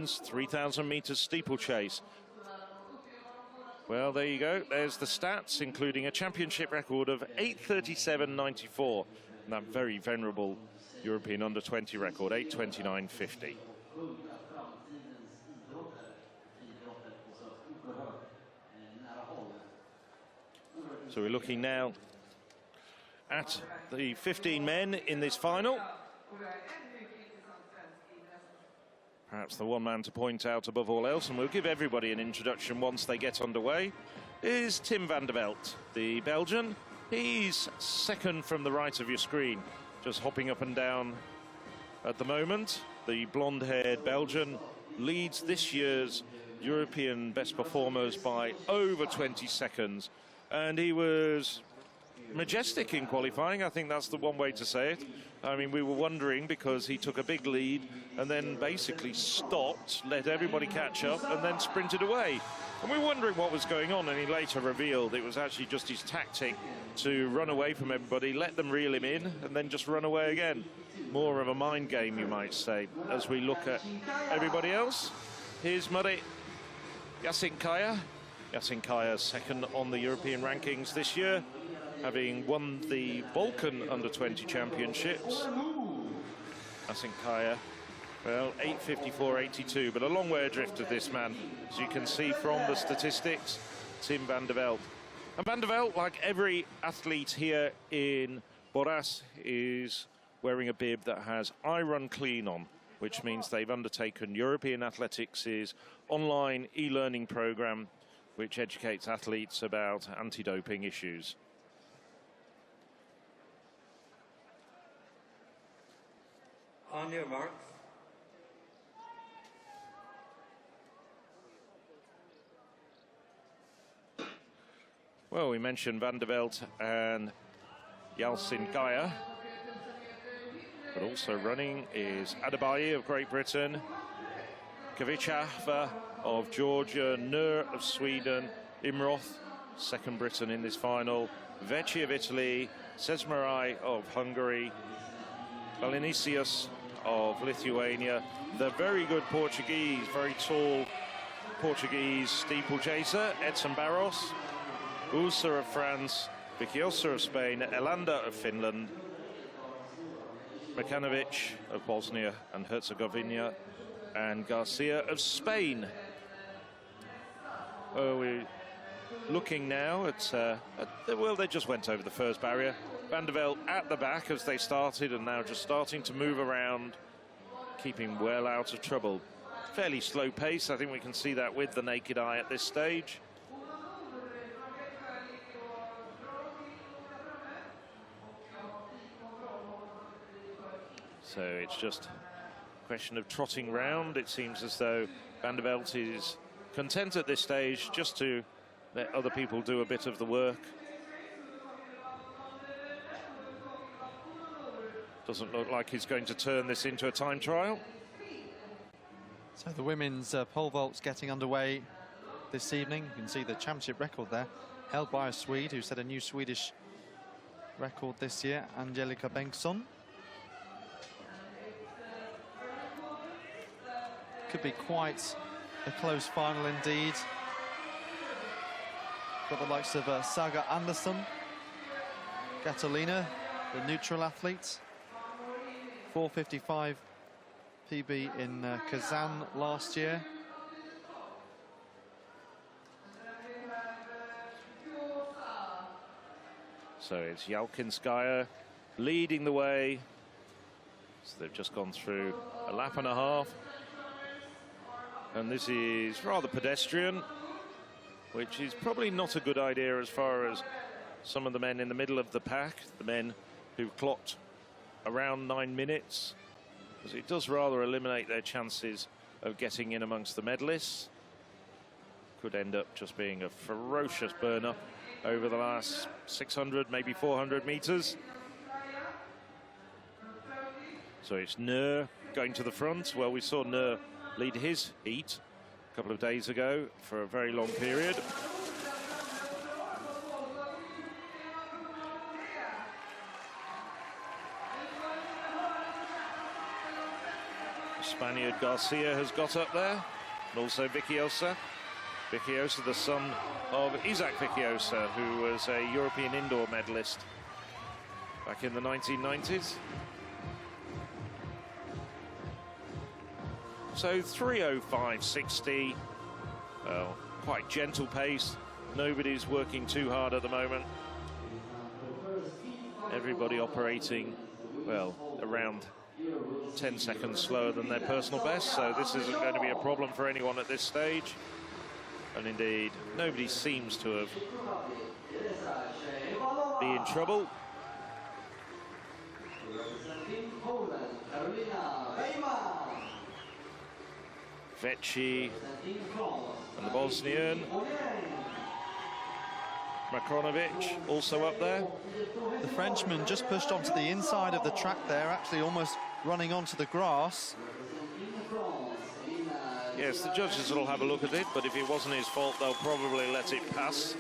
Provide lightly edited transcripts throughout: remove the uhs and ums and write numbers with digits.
3,000 meters steeplechase. Well, there you go. There's the stats, including a championship record of 8:37.94. And that very venerable European under-20 record, 8:29.50. So we're looking now at the 15 men in this final. Perhaps the one man to point out above all else, and we'll give everybody an introduction once they get underway, is Tim van der Velde, the Belgian. He's second from the right of your screen, just hopping up and down at the moment. The blonde-haired Belgian leads this year's European best performers by over 20 seconds, and he was majestic in qualifying. I think that's the one way to say it. I mean, we were wondering because he took a big lead and then basically stopped, let everybody catch up, and then sprinted away. And we were wondering what was going on, and he later revealed it was actually just his tactic to run away from everybody, let them reel him in, and then just run away again. More of a mind game, you might say. As we look at everybody else, here's Murray Yassinkaya. Yassinkaya second on the European rankings this year, having won the Balkan Under-20 Championships. Yassinkaya, well, 8:54.82, but a long way adrift of this man, as you can see from the statistics, Tim van der Velde. And van der Velde, like every athlete here in Boras, is wearing a bib that has I Run Clean on, which means they've undertaken European Athletics' online e-learning program, which educates athletes about anti-doping issues. On your marks. Well, we mentioned van der Velde and Yassinkaya, but also running is Adebiyi of Great Britain, Kavicava of Georgia, Nur of Sweden, Imroth, second Briton in this final, Vecchi of Italy, Sesmarai of Hungary, Balinicius of Lithuania, the very good Portuguese, very tall Portuguese steeplechaser, Edson Barros, Usa of France, Viciosa of Spain, Elanda of Finland, Mekanovic of Bosnia and Herzegovina, and Garcia of Spain. We're looking now at, well, they just went over the first barrier. Van der Velde at the back as they started, and now just starting to move around, keeping well out of trouble. Fairly slow pace, I think we can see that with the naked eye at this stage. So it's just a question of trotting round. It seems as though van der Velde is content at this stage just to let other people do a bit of the work. Doesn't look like he's going to turn this into a time trial. So the women's pole vault's getting underway this evening. You can see the championship record there, held by a Swede who set a new Swedish record this year, Angelica Bengtsson. Could be quite a close final indeed. Got the likes of Saga Andersson, Catalina, the neutral athlete. 4:55 PB in Kazan last year. So it's Yassinkaya leading the way. So they've just gone through a lap and a half. And this is rather pedestrian, which is probably not a good idea as far as some of the men in the middle of the pack, the men who clocked around 9 minutes, because it does rather eliminate their chances of getting in amongst the medalists. Could end up just being a ferocious burn-up over the last 600, maybe 400 meters. So it's Nur going to the front. Well, we saw Nur lead his heat a couple of days ago for a very long period. Spaniard Garcia has got up there, and also Viciosa. Viciosa, the son of Isaac Viciosa, who was a European indoor medalist back in the 1990s. So 3:05.60. Well, quite gentle pace. Nobody's working too hard at the moment. Everybody operating, well, around 10 seconds slower than their personal best, so this isn't going to be a problem for anyone at this stage. And indeed, nobody seems to have been in trouble. Vecchi and the Bosnian. Makronovic also up there. The Frenchman just pushed onto the inside of the track there, actually almost running onto the grass. Yes, the judges will have a look at it, but if it wasn't his fault, they'll probably let it pass.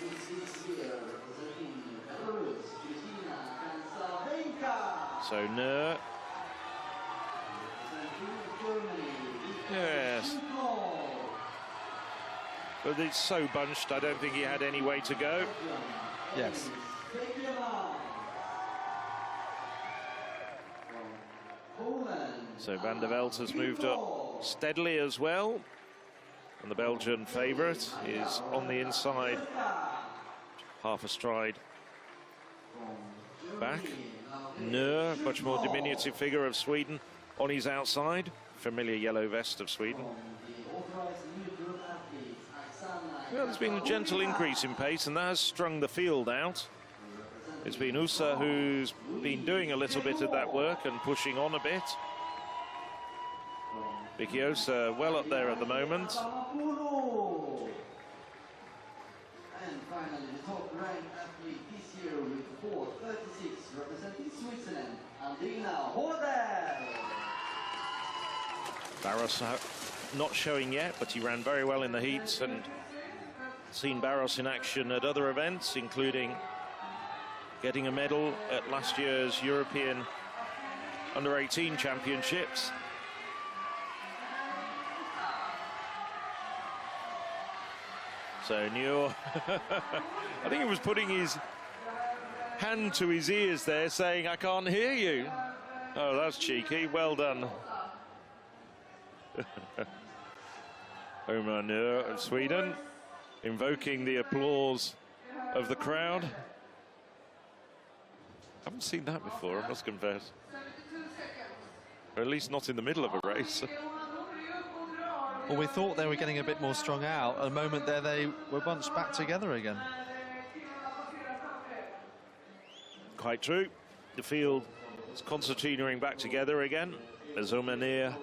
So, Nur. Yes. But it's so bunched, I don't think he had any way to go. Yes. So Van der Velde has moved up steadily as well. And the Belgian favourite is on the inside. Half a stride back. Nur, much more diminutive figure of Sweden, on his outside. Familiar yellow vest of Sweden. Well, there's been a gentle increase in pace, and that has strung the field out. It's been Usa who's been doing a little bit of that work and pushing on a bit. Viciosa well up there at the moment. And finally, the top-ranked athlete this year with 4:36, representing Switzerland, Andina Horder. Barros not showing yet, but he ran very well in the heats, and seen Barros in action at other events, including getting a medal at last year's European Under-18 Championships. So Nur, I think he was putting his hand to his ears there, saying, "I can't hear you." Oh, that's cheeky. Well done. Omar Nur of Sweden, invoking the applause of the crowd. I haven't seen that before, I must confess. Or at least not in the middle of a race. Well, we thought they were getting a bit more strung out. A moment there, they were bunched back together again. Quite true. The field is concertinaing back together again as Omanir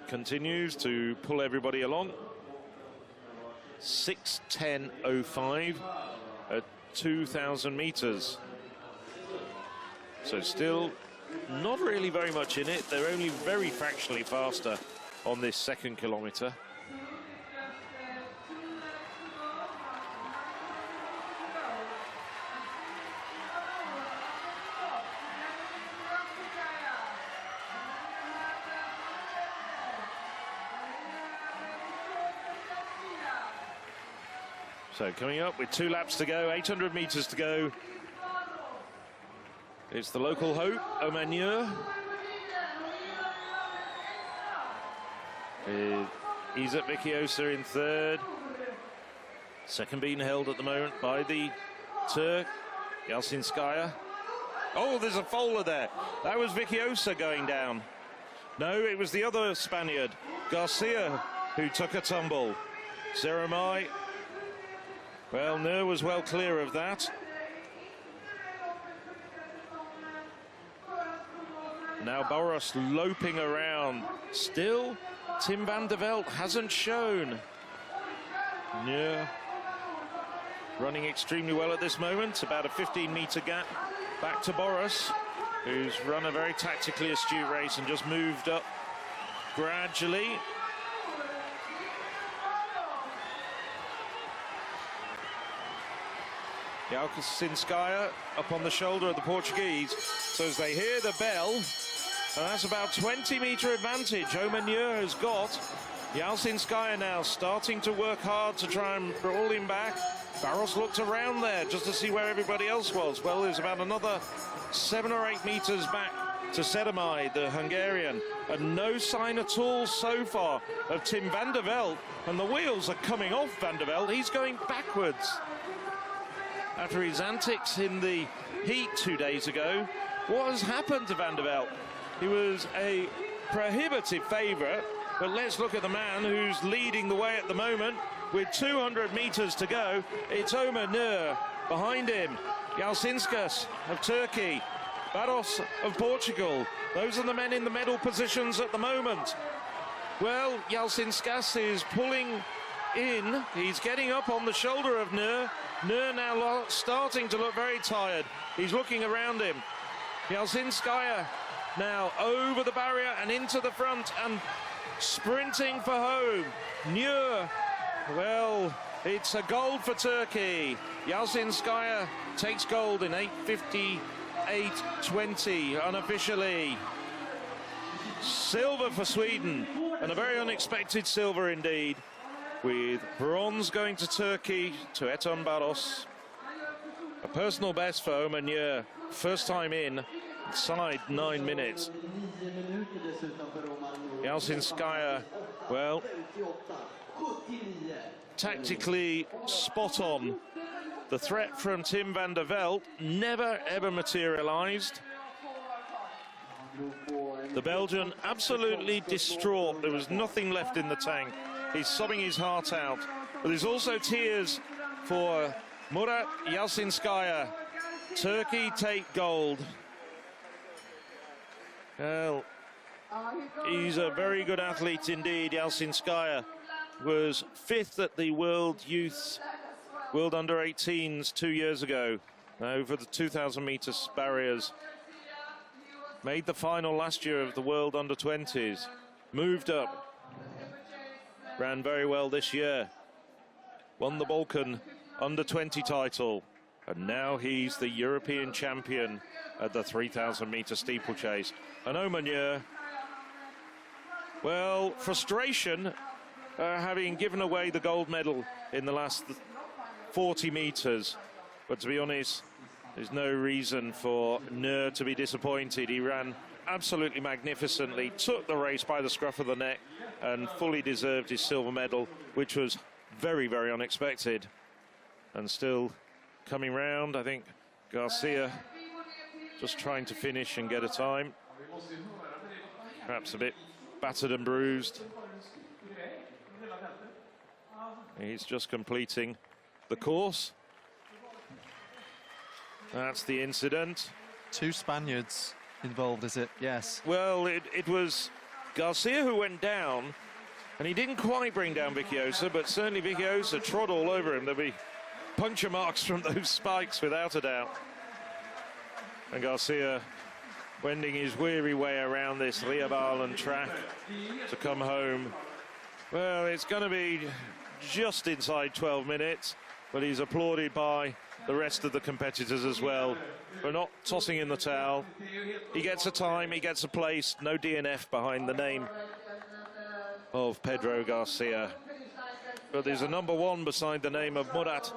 continues to pull everybody along. 6:10.05 at 2,000 meters. So still not really very much in it. They're only very fractionally faster on this second kilometre. So coming up with 2 laps to go, 800 metres to go. It's the local hope, Omanur. Isaac Viciosa in third. Second being held at the moment by the Turk, Yalcinskaya. Oh, there's a folder there. That was Viciosa going down. No, it was the other Spaniard, Garcia, who took a tumble. Seremai. Well, Nur was well clear of that. Now Boras loping around. Still, Tim van der Velde hasn't shown. Nur running extremely well at this moment. About a 15-metre gap back to Boras, who's run a very tactically astute race and just moved up gradually. Yalcinskaya up on the shoulder of the Portuguese. So as they hear the bell, And that's about 20-metre advantage Oman has got. Yalcinskaya now starting to work hard to try and roll him back. Boras looked around there just to see where everybody else was. Well, there's about another 7 or 8 metres back to Sedemai, the Hungarian. And no sign at all so far of Tim van der Velde. And the wheels are coming off van der Velde. He's going backwards. After his antics in the heat 2 days ago, what has happened to van der Velde? He was a prohibitive favourite, but let's look at the man who's leading the way at the moment with 200 metres to go. It's Oman behind him. Yalcinskas of Turkey, Boras of Portugal. Those are the men in the medal positions at the moment. Well, Yalcinskas is pulling in. He's getting up on the shoulder of Nur. Nur now starting to look very tired. He's looking around him. Yalcinskaya now over the barrier and into the front and sprinting for home. Nur, well, it's a gold for Turkey. Yalcinskaya takes gold in 8:58.20 unofficially. Silver for Sweden, and a very unexpected silver indeed, with bronze going to Turkey, to Eton Boras. A personal best for Oman, first time inside 9 minutes. Yalcinskaya, well, tactically spot on. The threat from Tim van der Velde never ever materialised. The Belgian absolutely distraught. There was nothing left in the tank. He's sobbing his heart out. But there's also tears for Murat Yalcinskaya. Turkey take gold. Well, he's a very good athlete indeed. Yalcinskaya was 5th at the World Under-18s 2 years ago over the 2,000 metres barriers. Made the final last year of the World Under-20s. Moved up. Ran very well this year. Won the Balkan Under-20 title. And now he's the European champion at the 3,000 metre steeplechase. And Oman, well, frustration having given away the gold medal in the last 40 metres. But to be honest, there's no reason for Nur to be disappointed. He ran absolutely magnificently, took the race by the scruff of the neck, and fully deserved his silver medal, which was very, very unexpected. And still coming round, I think Garcia just trying to finish and get a time. Perhaps a bit battered and bruised. He's just completing the course. That's the incident. 2 Spaniards involved, is it? Yes. Well, it was Garcia who went down, and he didn't quite bring down Viciosa, but certainly Viciosa trod all over him. There'll be puncture marks from those spikes, without a doubt. And Garcia wending his weary way around this Leobarland track to come home. Well, it's going to be just inside 12 minutes, but he's applauded by the rest of the competitors as well for not tossing in the towel. He gets a time, he gets a place, no DNF behind the name of Pedro Garcia. But there's a number 1 beside the name of Murat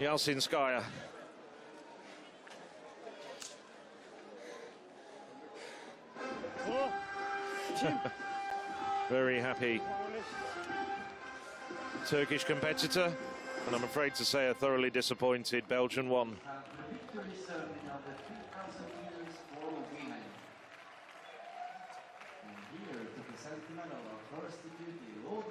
Yalcinskaya. Very happy Turkish competitor, and I'm afraid to say a thoroughly disappointed Belgian one. Victory serving of the 3,000 meters for women. And here to present the medal of first deputy, Lord